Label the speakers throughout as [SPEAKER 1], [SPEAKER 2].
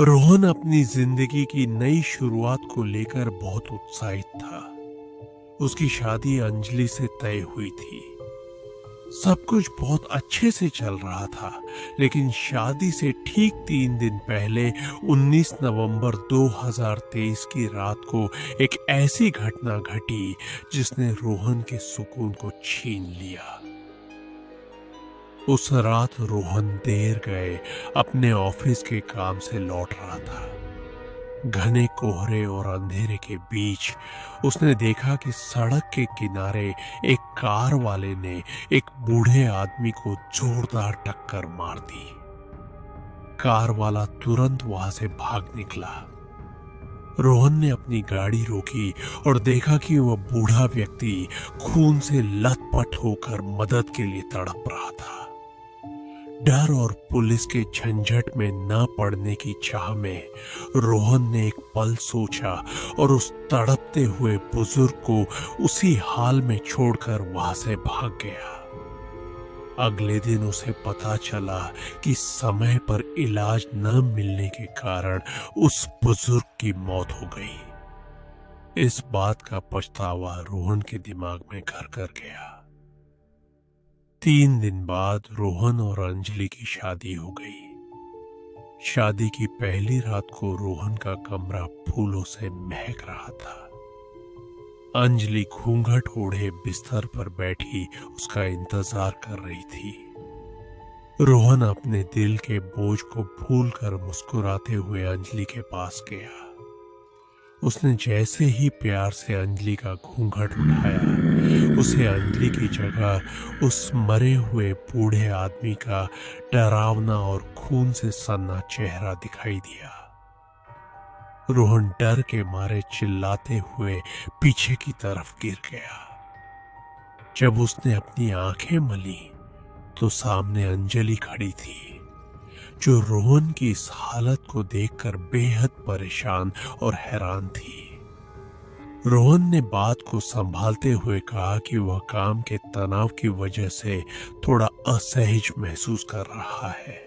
[SPEAKER 1] रोहन अपनी जिंदगी की नई शुरुआत को लेकर बहुत उत्साहित था। उसकी शादी अंजलि से तय हुई थी। सब कुछ बहुत अच्छे से चल रहा था, लेकिन शादी से ठीक 3 दिन पहले 19 नवंबर 2023 की रात को एक ऐसी घटना घटी जिसने रोहन के सुकून को छीन लिया। उस रात रोहन देर गए अपने ऑफिस के काम से लौट रहा था। घने कोहरे और अंधेरे के बीच उसने देखा कि सड़क के किनारे एक कार वाले ने एक बूढ़े आदमी को जोरदार टक्कर मार दी। कार वाला तुरंत वहां से भाग निकला। रोहन ने अपनी गाड़ी रोकी और देखा कि वह बूढ़ा व्यक्ति खून से लथपथ होकर मदद के लिए तड़प रहा था। डर और पुलिस के झंझट में न पड़ने की चाह में रोहन ने एक पल सोचा और उस तड़पते हुए बुजुर्ग को उसी हाल में छोड़कर वहां से भाग गया। अगले दिन उसे पता चला कि समय पर इलाज न मिलने के कारण उस बुजुर्ग की मौत हो गई। इस बात का पछतावा रोहन के दिमाग में घर कर गया। 3 दिन बाद रोहन और अंजलि की शादी हो गई। शादी की पहली रात को रोहन का कमरा फूलों से महक रहा था। अंजलि घूंघट ओढ़े बिस्तर पर बैठी उसका इंतजार कर रही थी। रोहन अपने दिल के बोझ को भूलकर मुस्कुराते हुए अंजलि के पास गया। उसने जैसे ही प्यार से अंजलि का घूंघट उठाया, उसे अंजलि की जगह उस मरे हुए बूढ़े आदमी का डरावना और खून से सन्ना चेहरा दिखाई दिया। रोहन डर के मारे चिल्लाते हुए पीछे की तरफ गिर गया। जब उसने अपनी आंखें मली तो सामने अंजलि खड़ी थी, जो रोहन की इस हालत को देखकर बेहद परेशान और हैरान थी। रोहन ने बात को संभालते हुए कहा कि वह काम के तनाव की वजह से थोड़ा असहज महसूस कर रहा है।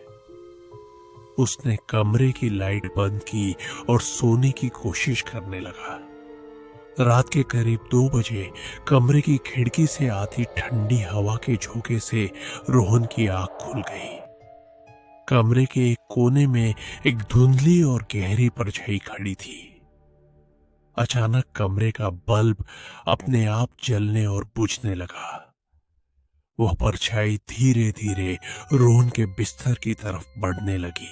[SPEAKER 1] उसने कमरे की लाइट बंद की और सोने की कोशिश करने लगा। रात के करीब 2 बजे कमरे की खिड़की से आती ठंडी हवा के झोंके से रोहन की आंख खुल गई। कमरे के एक कोने में एक धुंधली और गहरी परछाई खड़ी थी। अचानक कमरे का बल्ब अपने आप जलने और बुझने लगा। वह परछाई धीरे धीरे रोहन के बिस्तर की तरफ बढ़ने लगी।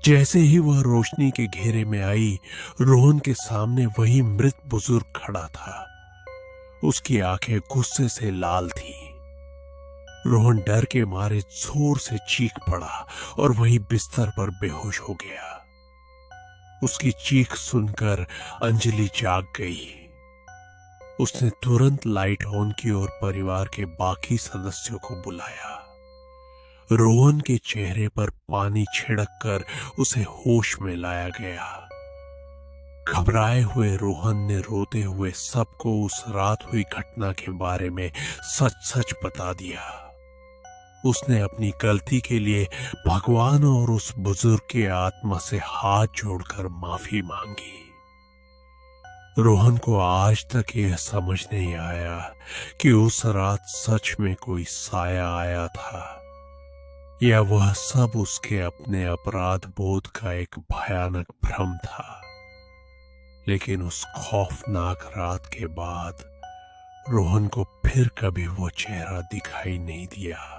[SPEAKER 1] जैसे ही वह रोशनी के घेरे में आई, रोहन के सामने वही मृत बुजुर्ग खड़ा था। उसकी आंखें गुस्से से लाल थीं। रोहन डर के मारे जोर से चीख पड़ा और वही बिस्तर पर बेहोश हो गया। उसकी चीख सुनकर अंजलि जाग गई। उसने तुरंत लाइट ऑन की और परिवार के बाकी सदस्यों को बुलाया। रोहन के चेहरे पर पानी छिड़ककर उसे होश में लाया गया। घबराए हुए रोहन ने रोते हुए सबको उस रात हुई घटना के बारे में सच सच बता दिया। उसने अपनी गलती के लिए भगवान और उस बुजुर्ग के आत्मा से हाथ जोड़कर माफी मांगी। रोहन को आज तक यह समझ नहीं आया कि उस रात सच में कोई साया आया था या वह सब उसके अपने अपराध बोध का एक भयानक भ्रम था। लेकिन उस खौफनाक रात के बाद रोहन को फिर कभी वो चेहरा दिखाई नहीं दिया।